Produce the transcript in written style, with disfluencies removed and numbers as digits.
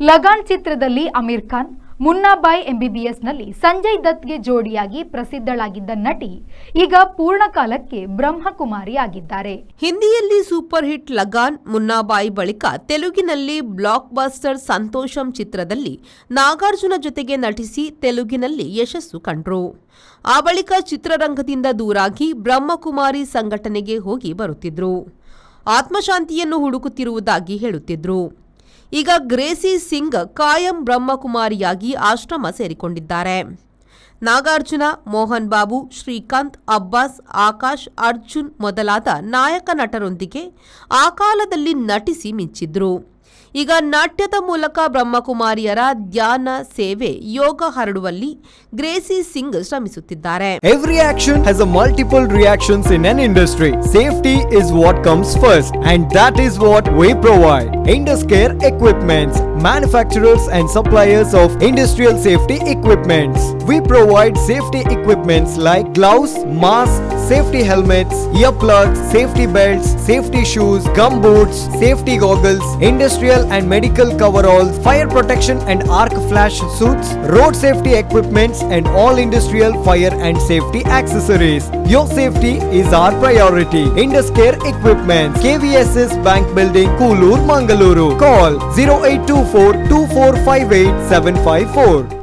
ಲಗಾನ್ ಚಿತ್ರದಲ್ಲಿ ಅಮೀರ್ ಖಾನ್, ಮುನ್ನಾಬಾಯ್ ಎಂಬಿಬಿಎಸ್ನಲ್ಲಿ ಸಂಜಯ್ ದತ್ಗೆ ಜೋಡಿಯಾಗಿ ಪ್ರಸಿದ್ಧಳಾಗಿದ್ದ ನಟಿ ಈಗ ಪೂರ್ಣಕಾಲಕ್ಕೆ ಬ್ರಹ್ಮಕುಮಾರಿ ಆಗಿದ್ದಾರೆ. ಹಿಂದಿಯಲ್ಲಿ ಸೂಪರ್ ಹಿಟ್ ಲಗಾನ್, ಮುನ್ನಾಬಾಯ್ ಬಳಿಕ ತೆಲುಗಿನಲ್ಲಿ ಬ್ಲಾಕ್ ಬಸ್ಟರ್ ಸಂತೋಷಂ ಚಿತ್ರದಲ್ಲಿ ನಾಗಾರ್ಜುನ ಜೊತೆಗೆ ನಟಿಸಿ ತೆಲುಗಿನಲ್ಲಿ ಯಶಸ್ಸು ಕಂಡ್ರು. ಆ ಬಳಿಕ ಚಿತ್ರರಂಗದಿಂದ ದೂರಾಗಿ ಬ್ರಹ್ಮಕುಮಾರಿ ಸಂಘಟನೆಗೆ ಹೋಗಿ ಬರುತ್ತಿದ್ರು. ಆತ್ಮಶಾಂತಿಯನ್ನು ಹುಡುಕುತ್ತಿರುವುದಾಗಿ ಹೇಳುತ್ತಿದ್ರು. ಈಗ ಗ್ರೇಸಿ ಸಿಂಗ್ ಕಾಯಂ ಬ್ರಹ್ಮಕುಮಾರಿಯಾಗಿ ಆಶ್ರಮ ಸೇರಿಕೊಂಡಿದ್ದಾರೆ. ನಾಗಾರ್ಜುನ, ಮೋಹನ್ ಬಾಬು, ಶ್ರೀಕಾಂತ್, ಅಬ್ಬಾಸ್, ಆಕಾಶ್, ಅರ್ಜುನ್ ಮೊದಲಾದ ನಾಯಕ ನಟರೊಂದಿಗೆ ಆ ಕಾಲದಲ್ಲಿ ನಟಿಸಿ ಮಿಂಚಿದ್ರು. ಈಗ ನಾಟ್ಯದ ಮೂಲಕ ಬ್ರಹ್ಮಕುಮಾರಿಯರ ಧ್ಯಾನ, ಸೇವೆ, ಯೋಗ ಹರಡುವಲ್ಲಿ ಗ್ರೇಸಿ ಸಿಂಗ್ ಶ್ರಮಿಸುತ್ತಿದ್ದಾರೆ. Every action has a multiple reactions in an industry. Safety is what comes first, and that is what we provide. Induscare Equipments, manufacturers and suppliers of industrial safety equipments. We provide safety equipments like gloves, masks, safety helmets, earplugs, safety belts, safety shoes, gum boots, safety goggles, industrial and medical coveralls, fire protection and arc flash suits, road safety equipments and all industrial fire and safety accessories. Your safety is our priority. Induscare Equipments, KVSS Bank Building, Koolur, Mangaluru. Call 0824 2458 754.